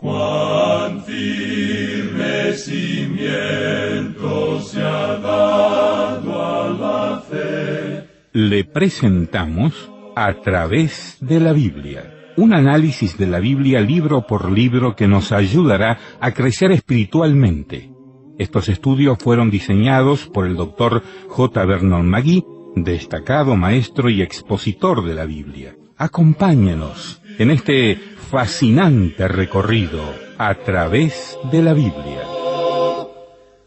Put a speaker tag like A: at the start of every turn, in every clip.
A: Cuán firme cimiento se ha dado a la fe.
B: Le presentamos A través de la Biblia, un análisis de la Biblia libro por libro que nos ayudará a crecer espiritualmente. Estos estudios fueron diseñados por el Dr. J. Vernon McGee, destacado maestro y expositor de la Biblia. Acompáñenos en este fascinante recorrido a través de la Biblia.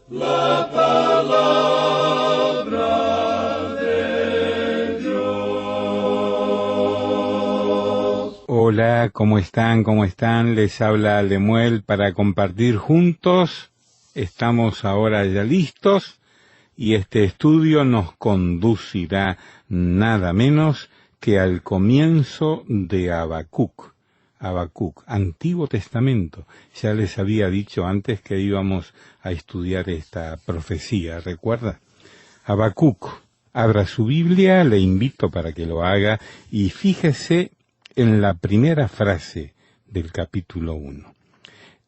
A: La palabra de Dios.
B: Hola, ¿cómo están? ¿Cómo están? Les habla Lemuel para compartir juntos. Estamos ahora ya listos y este estudio nos conducirá nada menos que al comienzo de Habacuc. Habacuc, Antiguo Testamento. Ya les había dicho antes que íbamos a estudiar esta profecía, ¿recuerda? Habacuc, abra su Biblia, le invito para que lo haga y fíjese en la primera frase del capítulo 1.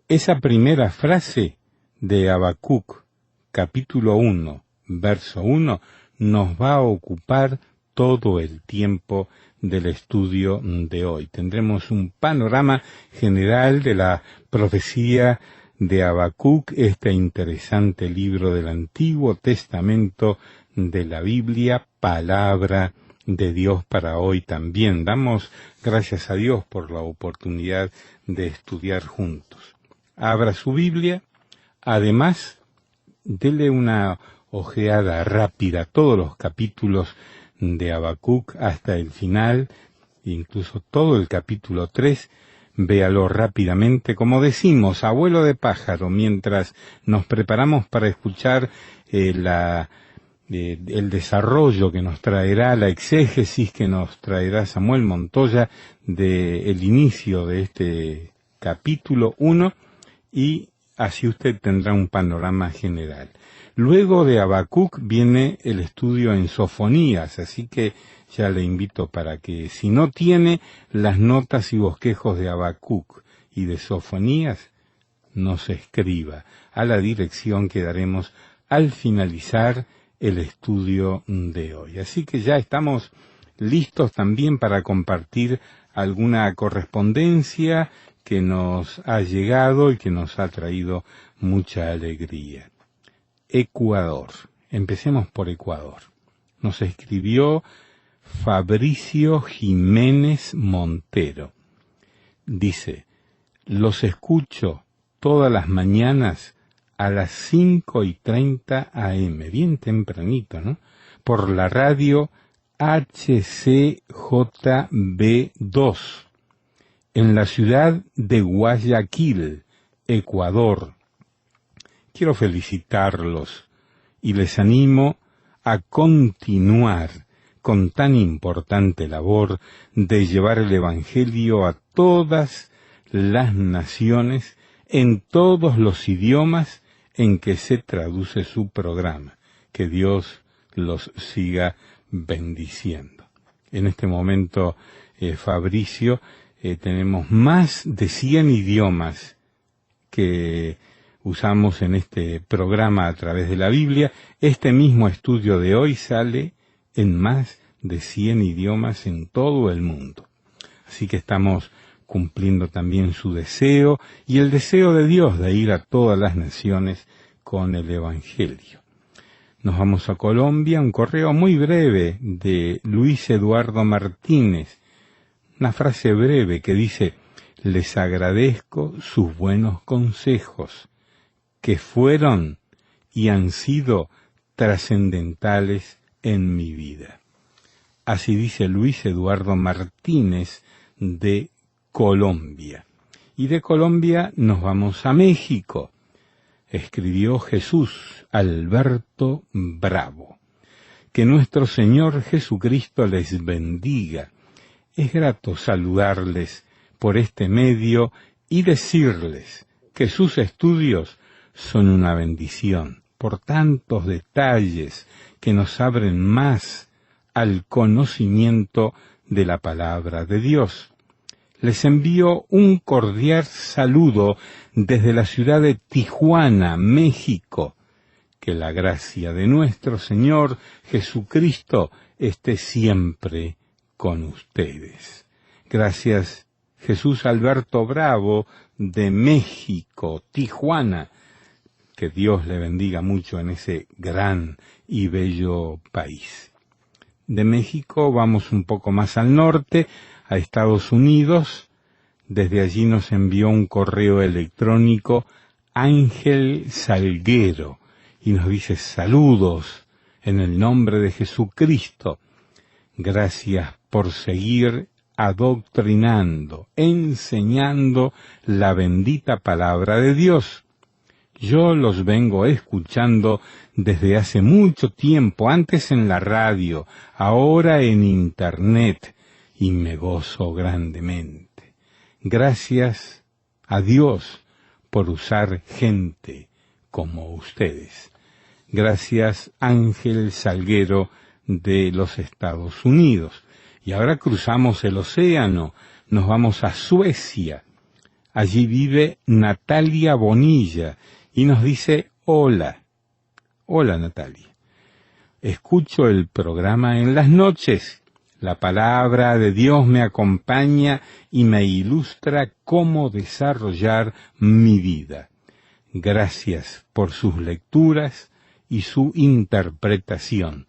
B: Esa primera frase de Habacuc, capítulo 1, verso 1, nos va a ocupar todo el tiempo del estudio de hoy. Tendremos un panorama general de la profecía de Habacuc, este interesante libro del Antiguo Testamento de la Biblia, palabra de Dios para hoy también. Damos gracias a Dios por la oportunidad de estudiar juntos. Abra su Biblia, además, dele una ojeada rápida a todos los capítulos de Habacuc hasta el final, incluso todo el capítulo 3, véalo rápidamente, como decimos, abuelo de pájaro, mientras nos preparamos para escuchar el desarrollo que nos traerá, la exégesis que nos traerá Samuel Montoya del inicio de este capítulo 1, y así usted tendrá un panorama general. Luego de Habacuc viene el estudio en Sofonías, así que ya le invito para que, si no tiene las notas y bosquejos de Habacuc y de Sofonías, nos escriba a la dirección que daremos al finalizar el estudio de hoy. Así que ya estamos listos también para compartir alguna correspondencia que nos ha llegado y que nos ha traído mucha alegría. Ecuador. Empecemos por Ecuador. Nos escribió Fabricio Jiménez Montero. Dice: los escucho todas las mañanas a las 5:30 AM, bien tempranito, ¿no? Por la radio HCJB2, en la ciudad de Guayaquil, Ecuador. Quiero felicitarlos y les animo a continuar con tan importante labor de llevar el Evangelio a todas las naciones, en todos los idiomas en que se traduce su programa. Que Dios los siga bendiciendo. En este momento, Fabricio, tenemos más de 100 idiomas que usamos en este programa a través de la Biblia. Este mismo estudio de hoy sale en más de 100 idiomas en todo el mundo. Así que estamos cumpliendo también su deseo y el deseo de Dios de ir a todas las naciones con el Evangelio. Nos vamos a Colombia, un correo muy breve de Luis Eduardo Martínez. Una frase breve que dice: les agradezco sus buenos consejos, que fueron y han sido trascendentales en mi vida. Así dice Luis Eduardo Martínez de Colombia. Y de Colombia nos vamos a México. Escribió Jesús Alberto Bravo. Que nuestro Señor Jesucristo les bendiga. Es grato saludarles por este medio y decirles que sus estudios son una bendición por tantos detalles que nos abren más al conocimiento de la palabra de Dios. Les envío un cordial saludo desde la ciudad de Tijuana, México. Que la gracia de nuestro Señor Jesucristo esté siempre con ustedes. Gracias, Jesús Alberto Bravo, de México, Tijuana. Que Dios le bendiga mucho en ese gran y bello país. De México vamos un poco más al norte, a Estados Unidos. Desde allí nos envió un correo electrónico Ángel Salguero y nos dice: saludos en el nombre de Jesucristo. Gracias por seguir adoctrinando, enseñando la bendita palabra de Dios. Yo los vengo escuchando desde hace mucho tiempo, antes en la radio, ahora en Internet, y me gozo grandemente. Gracias a Dios por usar gente como ustedes. Gracias, Ángel Salguero de los Estados Unidos. Y ahora cruzamos el océano, nos vamos a Suecia. Allí vive Natalia Bonilla y nos dice: hola. Hola, Natalia. Escucho el programa en las noches. La palabra de Dios me acompaña y me ilustra cómo desarrollar mi vida. Gracias por sus lecturas y su interpretación.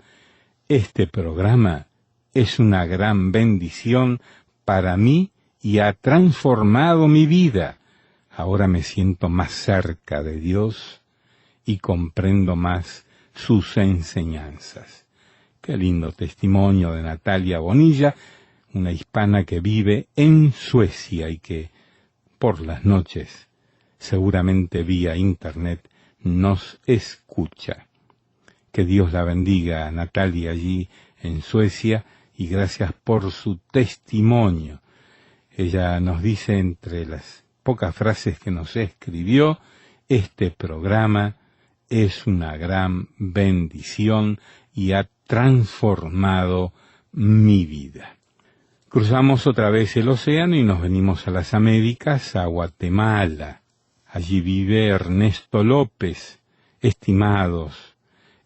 B: Este programa es una gran bendición para mí y ha transformado mi vida. Ahora me siento más cerca de Dios y comprendo más sus enseñanzas. Qué lindo testimonio de Natalia Bonilla, una hispana que vive en Suecia y que por las noches, seguramente vía internet, nos escucha. Que Dios la bendiga a Natalia allí en Suecia y gracias por su testimonio. Ella nos dice, entre las pocas frases que nos escribió: este programa es una gran bendición y ha transformado mi vida. Cruzamos otra vez el océano y nos venimos a las Américas, a Guatemala. Allí vive Ernesto López. Estimados,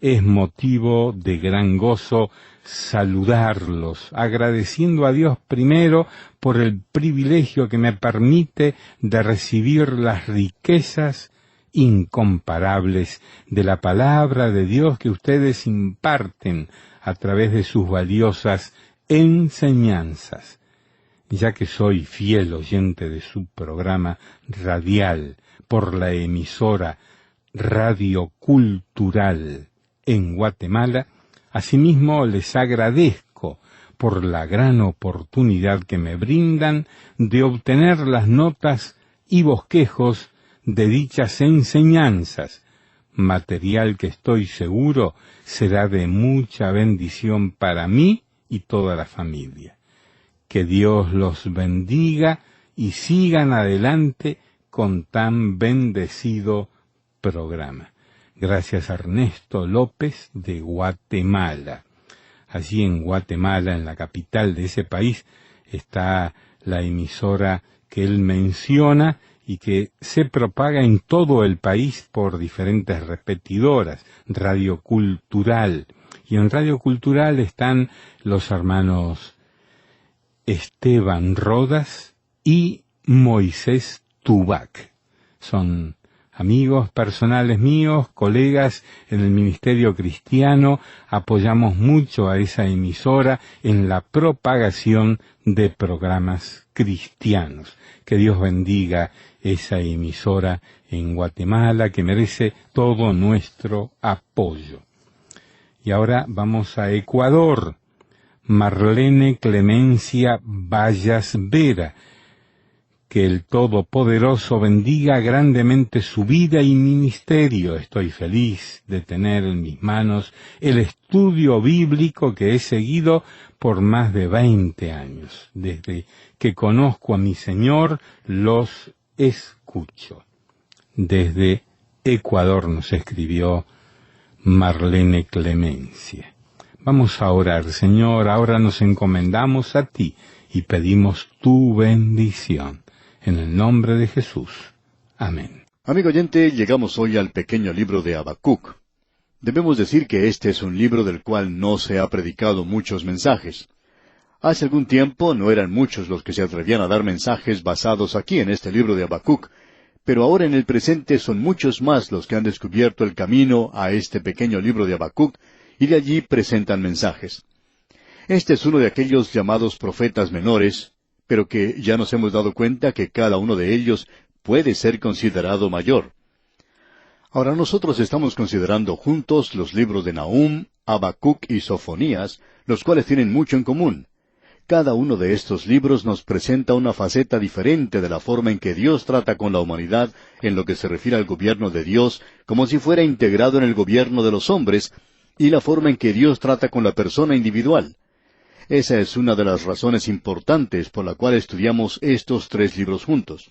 B: es motivo de gran gozo saludarlos, agradeciendo a Dios primero por el privilegio que me permite de recibir las riquezas incomparables de la palabra de Dios que ustedes imparten a través de sus valiosas enseñanzas. Ya que soy fiel oyente de su programa radial por la emisora Radio Cultural en Guatemala, asimismo les agradezco por la gran oportunidad que me brindan de obtener las notas y bosquejos de dichas enseñanzas, material que estoy seguro será de mucha bendición para mí y toda la familia. Que Dios los bendiga y sigan adelante con tan bendecido programa. Gracias a Ernesto López de Guatemala. Allí en Guatemala, en la capital de ese país, está la emisora que él menciona y que se propaga en todo el país por diferentes repetidoras, Radio Cultural. Y en Radio Cultural están los hermanos Esteban Rodas y Moisés Tubac. Son amigos personales míos, colegas en el ministerio cristiano. Apoyamos mucho a esa emisora en la propagación de programas cristianos. Que Dios bendiga esa emisora en Guatemala, que merece todo nuestro apoyo. Y ahora vamos a Ecuador. Marlene Clemencia Vallas Vera. Que el Todopoderoso bendiga grandemente su vida y ministerio. Estoy feliz de tener en mis manos el estudio bíblico que he seguido por más de 20 años. Desde que conozco a mi Señor, los escucho. Desde Ecuador nos escribió Marlene Clemencia. Vamos a orar. Señor, ahora nos encomendamos a ti y pedimos tu bendición. En el nombre de Jesús. Amén.
C: Amigo oyente, llegamos hoy al pequeño libro de Habacuc. Debemos decir que este es un libro del cual no se ha predicado muchos mensajes. Hace algún tiempo no eran muchos los que se atrevían a dar mensajes basados aquí en este libro de Habacuc, pero ahora en el presente son muchos más los que han descubierto el camino a este pequeño libro de Habacuc y de allí presentan mensajes. Este es uno de aquellos llamados profetas menores, pero que ya nos hemos dado cuenta que cada uno de ellos puede ser considerado mayor. Ahora nosotros estamos considerando juntos los libros de Nahum, Habacuc y Sofonías, los cuales tienen mucho en común. Cada uno de estos libros nos presenta una faceta diferente de la forma en que Dios trata con la humanidad en lo que se refiere al gobierno de Dios, como si fuera integrado en el gobierno de los hombres, y la forma en que Dios trata con la persona individual. Esa es una de las razones importantes por la cual estudiamos estos tres libros juntos.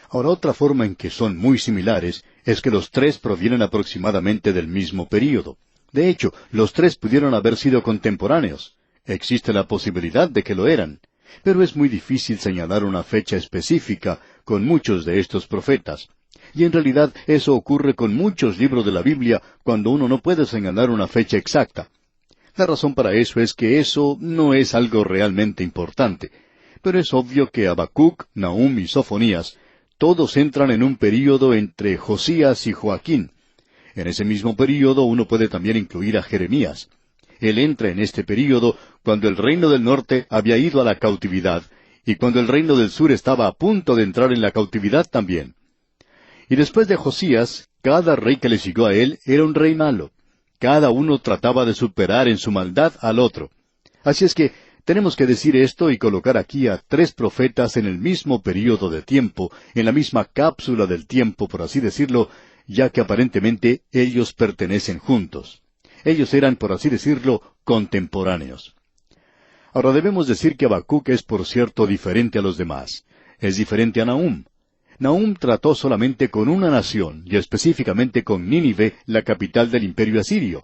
C: Ahora, otra forma en que son muy similares es que los tres provienen aproximadamente del mismo período. De hecho, los tres pudieron haber sido contemporáneos. Existe la posibilidad de que lo eran, pero es muy difícil señalar una fecha específica con muchos de estos profetas. Y en realidad eso ocurre con muchos libros de la Biblia cuando uno no puede señalar una fecha exacta. La razón para eso es que eso no es algo realmente importante. Pero es obvio que Habacuc, Nahum y Sofonías, todos entran en un período entre Josías y Joaquín. En ese mismo período uno puede también incluir a Jeremías. Él entra en este período cuando el reino del norte había ido a la cautividad, y cuando el reino del sur estaba a punto de entrar en la cautividad también. Y después de Josías, cada rey que le siguió a él era un rey malo. Cada uno trataba de superar en su maldad al otro. Así es que tenemos que decir esto y colocar aquí a tres profetas en el mismo período de tiempo, en la misma cápsula del tiempo, por así decirlo, ya que aparentemente ellos pertenecen juntos. Ellos eran, por así decirlo, contemporáneos. Ahora debemos decir que Habacuc es, por cierto, diferente a los demás. Es diferente a Nahum. Nahum trató solamente con una nación, y específicamente con Nínive, la capital del imperio asirio,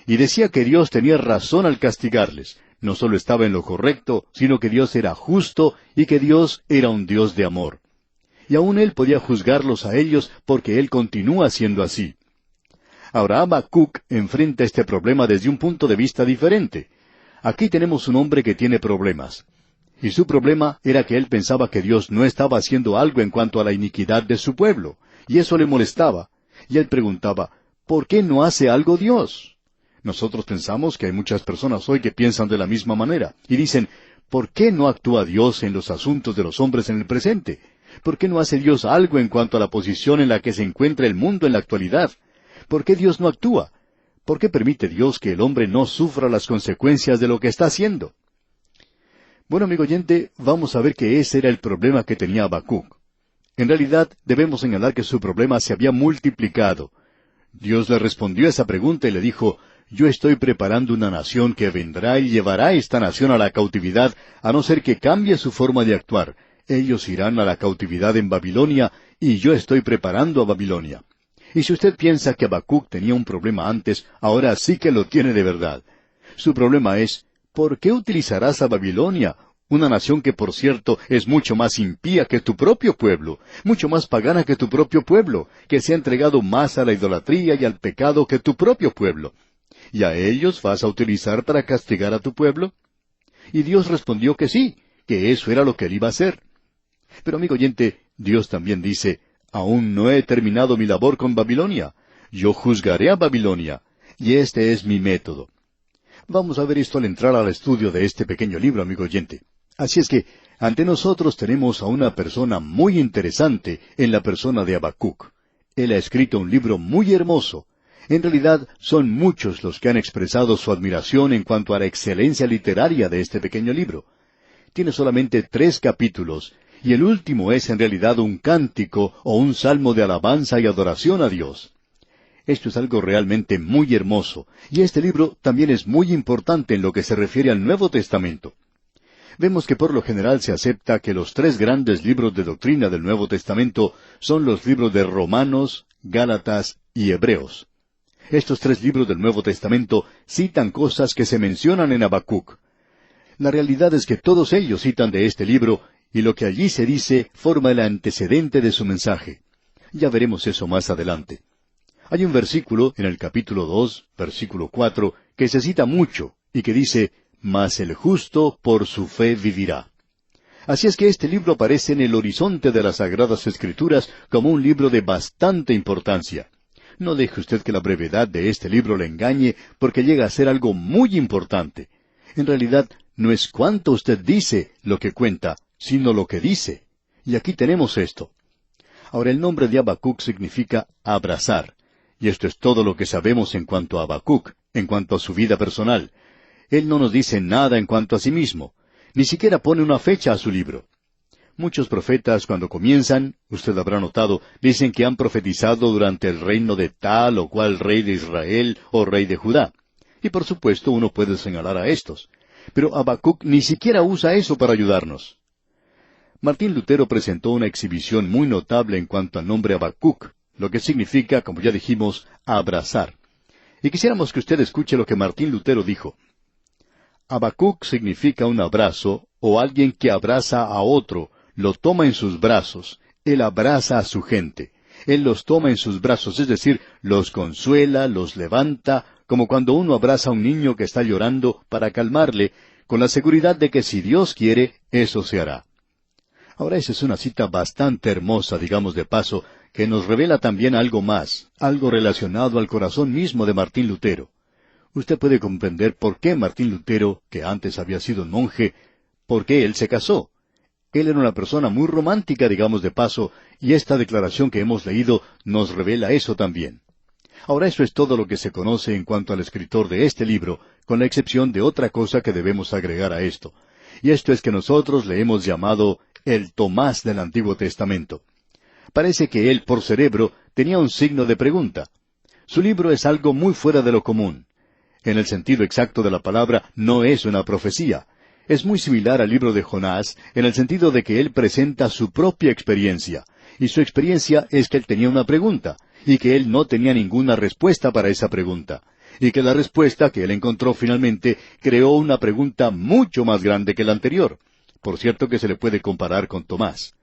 C: y decía que Dios tenía razón al castigarles. No solo estaba en lo correcto, sino que Dios era justo y que Dios era un Dios de amor. Y aún Él podía juzgarlos a ellos porque Él continúa siendo así. Ahora Habacuc enfrenta este problema desde un punto de vista diferente. Aquí tenemos un hombre que tiene problemas. Y su problema era que él pensaba que Dios no estaba haciendo algo en cuanto a la iniquidad de su pueblo, y eso le molestaba. Y él preguntaba, ¿por qué no hace algo Dios? Nosotros pensamos que hay muchas personas hoy que piensan de la misma manera, y dicen, ¿por qué no actúa Dios en los asuntos de los hombres en el presente? ¿Por qué no hace Dios algo en cuanto a la posición en la que se encuentra el mundo en la actualidad? ¿Por qué Dios no actúa? ¿Por qué permite Dios que el hombre no sufra las consecuencias de lo que está haciendo? Bueno, amigo oyente, vamos a ver que ese era el problema que tenía Habacuc. En realidad, debemos señalar que su problema se había multiplicado. Dios le respondió a esa pregunta y le dijo, yo estoy preparando una nación que vendrá y llevará a esta nación a la cautividad, a no ser que cambie su forma de actuar. Ellos irán a la cautividad en Babilonia, y yo estoy preparando a Babilonia. Y si usted piensa que Habacuc tenía un problema antes, ahora sí que lo tiene de verdad. Su problema es, ¿por qué utilizarás a Babilonia, una nación que, por cierto, es mucho más impía que tu propio pueblo, mucho más pagana que tu propio pueblo, que se ha entregado más a la idolatría y al pecado que tu propio pueblo? ¿Y a ellos vas a utilizar para castigar a tu pueblo? Y Dios respondió que sí, que eso era lo que él iba a hacer. Pero, amigo oyente, Dios también dice, aún no he terminado mi labor con Babilonia. Yo juzgaré a Babilonia, y este es mi método. Vamos a ver esto al entrar al estudio de este pequeño libro, amigo oyente. Así es que, ante nosotros tenemos a una persona muy interesante en la persona de Habacuc. Él ha escrito un libro muy hermoso. En realidad, son muchos los que han expresado su admiración en cuanto a la excelencia literaria de este pequeño libro. Tiene solamente 3 capítulos, y el último es en realidad un cántico o un salmo de alabanza y adoración a Dios. Esto es algo realmente muy hermoso, y este libro también es muy importante en lo que se refiere al Nuevo Testamento. Vemos que por lo general se acepta que los 3 grandes libros de doctrina del Nuevo Testamento son los libros de Romanos, Gálatas y Hebreos. Estos 3 libros del Nuevo Testamento citan cosas que se mencionan en Habacuc. La realidad es que todos ellos citan de este libro, y lo que allí se dice forma el antecedente de su mensaje. Ya veremos eso más adelante. Hay un versículo en el capítulo 2, versículo 4, que se cita mucho, y que dice, «Mas el justo por su fe vivirá». Así es que este libro aparece en el horizonte de las Sagradas Escrituras como un libro de bastante importancia. No deje usted que la brevedad de este libro le engañe, porque llega a ser algo muy importante. En realidad, no es cuánto usted dice lo que cuenta, sino lo que dice. Y aquí tenemos esto. Ahora, el nombre de Habacuc significa abrazar. Y esto es todo lo que sabemos en cuanto a Habacuc, en cuanto a su vida personal. Él no nos dice nada en cuanto a sí mismo. Ni siquiera pone una fecha a su libro. Muchos profetas, cuando comienzan, usted habrá notado, dicen que han profetizado durante el reino de tal o cual rey de Israel o rey de Judá. Y por supuesto uno puede señalar a estos. Pero Habacuc ni siquiera usa eso para ayudarnos. Martín Lutero presentó una exhibición muy notable en cuanto al nombre Habacuc, lo que significa, como ya dijimos, abrazar. Y quisiéramos que usted escuche lo que Martín Lutero dijo. Habacuc significa un abrazo, o alguien que abraza a otro, lo toma en sus brazos. Él abraza a su gente. Él los toma en sus brazos, es decir, los consuela, los levanta, como cuando uno abraza a un niño que está llorando para calmarle, con la seguridad de que si Dios quiere, eso se hará. Ahora esa es una cita bastante hermosa, digamos de paso, que nos revela también algo más, algo relacionado al corazón mismo de Martín Lutero. Usted puede comprender por qué Martín Lutero, que antes había sido un monje, por qué él se casó. Él era una persona muy romántica, digamos de paso, y esta declaración que hemos leído nos revela eso también. Ahora eso es todo lo que se conoce en cuanto al escritor de este libro, con la excepción de otra cosa que debemos agregar a esto. Y esto es que nosotros le hemos llamado el Tomás del Antiguo Testamento. Parece que él, por cerebro, tenía un signo de pregunta. Su libro es algo muy fuera de lo común. En el sentido exacto de la palabra, no es una profecía. Es muy similar al libro de Jonás, en el sentido de que él presenta su propia experiencia. Y su experiencia es que él tenía una pregunta, y que él no tenía ninguna respuesta para esa pregunta. Y que la respuesta que él encontró finalmente creó una pregunta mucho más grande que la anterior. Por cierto que se le puede comparar con Tomás.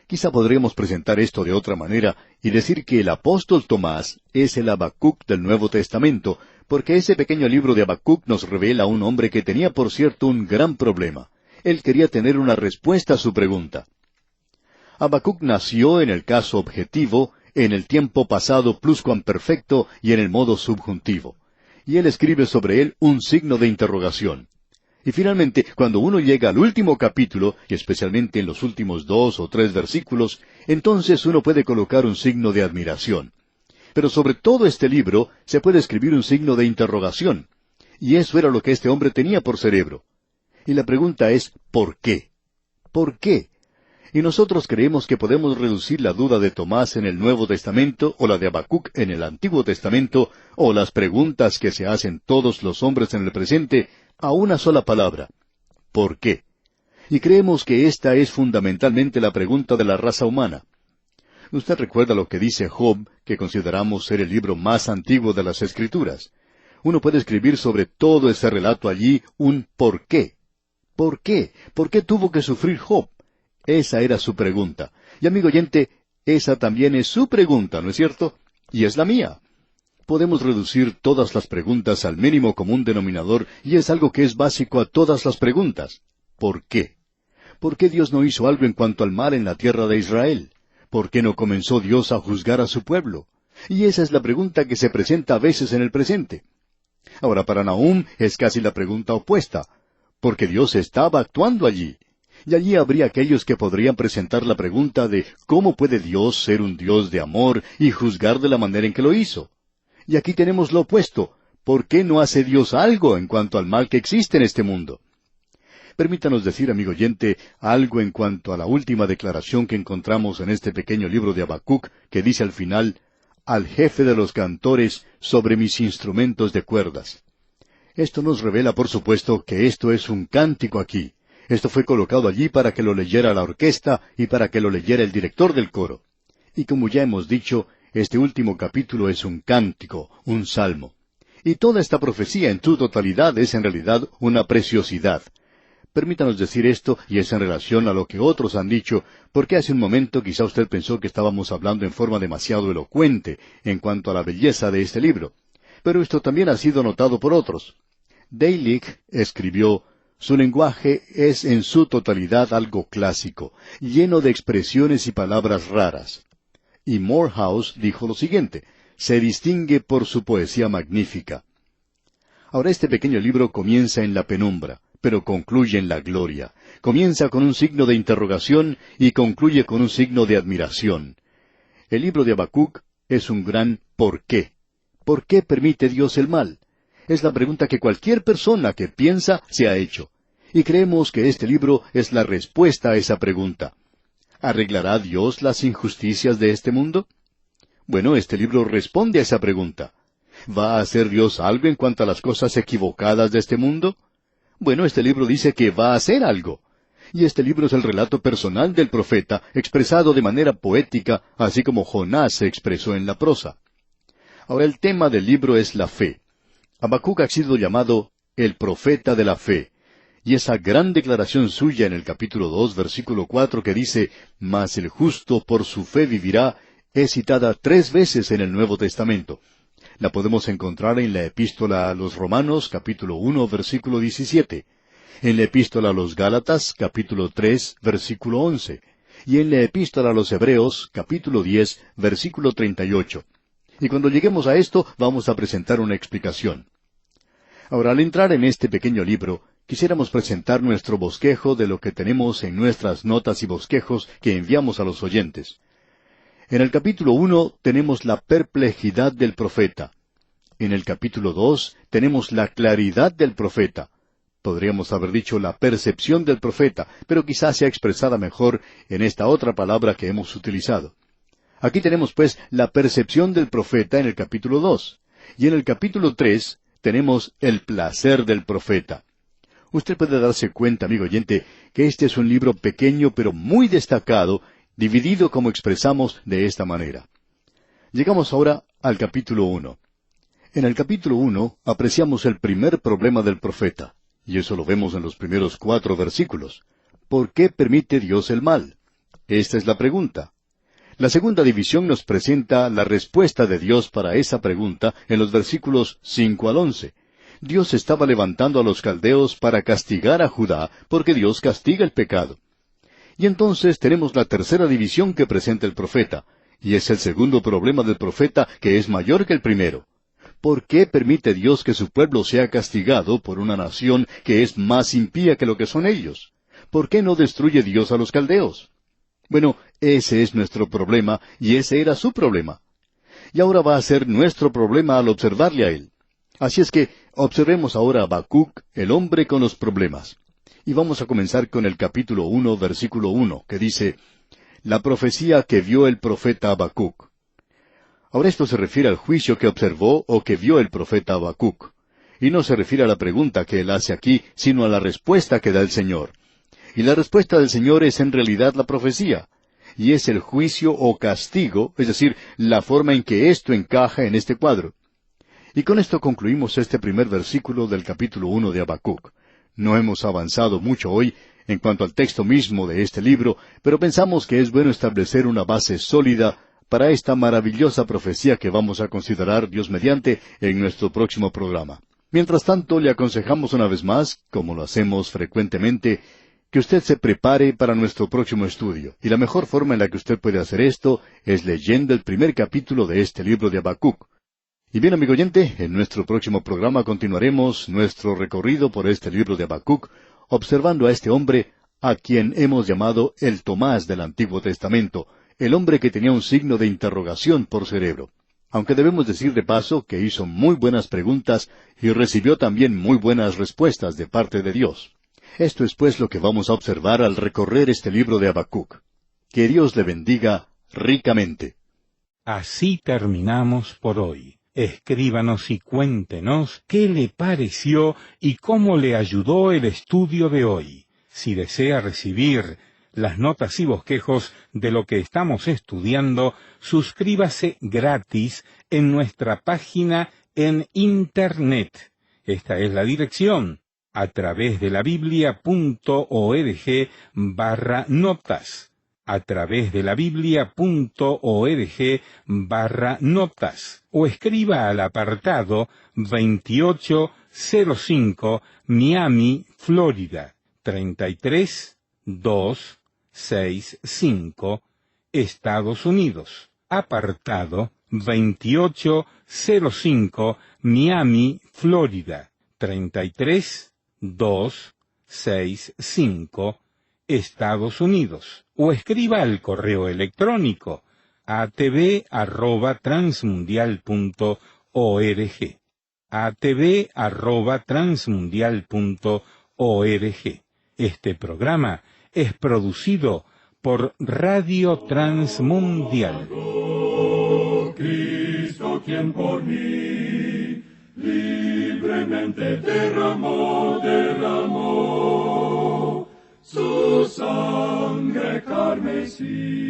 C: Quizá podremos presentar esto de otra manera y decir que el apóstol Tomás es el Habacuc del Nuevo Testamento, porque ese pequeño libro de Habacuc nos revela a un hombre que tenía, por cierto, un gran problema. Él quería tener una respuesta a su pregunta. Habacuc nació en el caso objetivo, en el tiempo pasado pluscuamperfecto y en el modo subjuntivo. Y él escribe sobre él un signo de interrogación. Y finalmente, cuando uno llega al último capítulo, y especialmente en los últimos 2 o 3 versículos, entonces uno puede colocar un signo de admiración. Pero sobre todo este libro se puede escribir un signo de interrogación. Y eso era lo que este hombre tenía por cerebro. Y la pregunta es, ¿por qué? ¿Por qué? Y nosotros creemos que podemos reducir la duda de Tomás en el Nuevo Testamento, o la de Habacuc en el Antiguo Testamento, o las preguntas que se hacen todos los hombres en el presente, a una sola palabra. ¿Por qué? Y creemos que esta es fundamentalmente la pregunta de la raza humana. Usted recuerda lo que dice Job, que consideramos ser el libro más antiguo de las Escrituras. Uno puede escribir sobre todo ese relato allí un ¿por qué? ¿Por qué? ¿Por qué tuvo que sufrir Job? Esa era su pregunta. Y amigo oyente, esa también es su pregunta, ¿no es cierto? Y es la mía. Podemos reducir todas las preguntas al mínimo común denominador, y es algo que es básico a todas las preguntas. ¿Por qué? ¿Por qué Dios no hizo algo en cuanto al mal en la tierra de Israel? ¿Por qué no comenzó Dios a juzgar a su pueblo? Y esa es la pregunta que se presenta a veces en el presente. Ahora, para Nahum es casi la pregunta opuesta, porque Dios estaba actuando allí. Y allí habría aquellos que podrían presentar la pregunta de ¿cómo puede Dios ser un Dios de amor y juzgar de la manera en que lo hizo? Y aquí tenemos lo opuesto. ¿Por qué no hace Dios algo en cuanto al mal que existe en este mundo? Permítanos decir, amigo oyente, algo en cuanto a la última declaración que encontramos en este pequeño libro de Habacuc, que dice al final, al jefe de los cantores sobre mis instrumentos de cuerdas. Esto nos revela, por supuesto, que esto es un cántico aquí. Esto fue colocado allí para que lo leyera la orquesta y para que lo leyera el director del coro. Y como ya hemos dicho, este último capítulo es un cántico, un salmo. Y toda esta profecía en su totalidad es en realidad una preciosidad. Permítanos decir esto, y es en relación a lo que otros han dicho, porque hace un momento quizá usted pensó que estábamos hablando en forma demasiado elocuente en cuanto a la belleza de este libro. Pero esto también ha sido notado por otros. Deilich escribió: su lenguaje es en su totalidad algo clásico, lleno de expresiones y palabras raras. Y Morehouse dijo lo siguiente: se distingue por su poesía magnífica. Ahora este pequeño libro comienza en la penumbra, pero concluye en la gloria. Comienza con un signo de interrogación y concluye con un signo de admiración. El libro de Habacuc es un gran ¿por qué? ¿Por qué permite Dios el mal? Es la pregunta que cualquier persona que piensa se ha hecho. Y creemos que este libro es la respuesta a esa pregunta. ¿Arreglará Dios las injusticias de este mundo? Bueno, este libro responde a esa pregunta. ¿Va a hacer Dios algo en cuanto a las cosas equivocadas de este mundo? Bueno, este libro dice que va a hacer algo. Y este libro es el relato personal del profeta, expresado de manera poética, así como Jonás se expresó en la prosa. Ahora, el tema del libro es la fe. Habacuc ha sido llamado el profeta de la fe. Y esa gran declaración suya en el capítulo 2, versículo 4, que dice: «Mas el justo por su fe vivirá», es citada 3 veces en el Nuevo Testamento. La podemos encontrar en la Epístola a los Romanos, capítulo 1, versículo 17, en la Epístola a los Gálatas, capítulo 3, versículo 11, y en la Epístola a los Hebreos, capítulo 10, versículo 38. Y cuando lleguemos a esto, vamos a presentar una explicación. Ahora, al entrar en este pequeño libro, quisiéramos presentar nuestro bosquejo de lo que tenemos en nuestras notas y bosquejos que enviamos a los oyentes. En el capítulo 1 tenemos la perplejidad del profeta. En el capítulo 2 tenemos la claridad del profeta. Podríamos haber dicho la percepción del profeta, pero quizás sea expresada mejor en esta otra palabra que hemos utilizado. Aquí tenemos pues la percepción del profeta en el capítulo 2. Y en el capítulo 3 tenemos el placer del profeta. Usted puede darse cuenta, amigo oyente, que este es un libro pequeño pero muy destacado, dividido como expresamos de esta manera. Llegamos ahora al capítulo 1. En el capítulo 1 apreciamos el primer problema del profeta, y eso lo vemos en los primeros 4 versículos. ¿Por qué permite Dios el mal? Esta es la pregunta. La segunda división nos presenta la respuesta de Dios para esa pregunta en los versículos 5 al 11. Dios estaba levantando a los caldeos para castigar a Judá, porque Dios castiga el pecado. Y entonces tenemos la tercera división que presenta el profeta, y es el segundo problema del profeta, que es mayor que el primero. ¿Por qué permite Dios que su pueblo sea castigado por una nación que es más impía que lo que son ellos? ¿Por qué no destruye Dios a los caldeos? Bueno, ese es nuestro problema, y ese era su problema. Y ahora va a ser nuestro problema al observarle a él. Así es que observemos ahora a Habacuc, el hombre con los problemas. Y vamos a comenzar con el capítulo 1, versículo 1, que dice: la profecía que vio el profeta Habacuc. Ahora esto se refiere al juicio que observó o que vio el profeta Habacuc. Y no se refiere a la pregunta que él hace aquí, sino a la respuesta que da el Señor. Y la respuesta del Señor es en realidad la profecía. Y es el juicio o castigo, es decir, la forma en que esto encaja en este cuadro. Y con esto concluimos este primer versículo del capítulo 1 de Habacuc. No hemos avanzado mucho hoy en cuanto al texto mismo de este libro, pero pensamos que es bueno establecer una base sólida para esta maravillosa profecía que vamos a considerar, Dios mediante, en nuestro próximo programa. Mientras tanto, le aconsejamos una vez más, como lo hacemos frecuentemente, que usted se prepare para nuestro próximo estudio. Y la mejor forma en la que usted puede hacer esto es leyendo el primer capítulo de este libro de Habacuc. Y bien, amigo oyente, en nuestro próximo programa continuaremos nuestro recorrido por este libro de Habacuc, observando a este hombre a quien hemos llamado el Tomás del Antiguo Testamento, el hombre que tenía un signo de interrogación por cerebro. Aunque debemos decir de paso que hizo muy buenas preguntas y recibió también muy buenas respuestas de parte de Dios. Esto es pues lo que vamos a observar al recorrer este libro de Habacuc. Que Dios le bendiga ricamente.
B: Así terminamos por hoy. Escríbanos y cuéntenos qué le pareció y cómo le ayudó el estudio de hoy. Si desea recibir las notas y bosquejos de lo que estamos estudiando, suscríbase gratis en nuestra página en Internet. Esta es la dirección: a través de la Biblia.org/notas, a través de la Biblia.org/notas, o escriba al apartado 2805 Miami, Florida, 33265, Estados Unidos. Apartado 2805 Miami, Florida, 33265, Estados Unidos. O escriba al correo electrónico atv@transmundial.org, atv@transmundial.org. Este programa es producido por Radio Transmundial.
A: Cristo, quien por mí libremente derramó su sangre carmesí.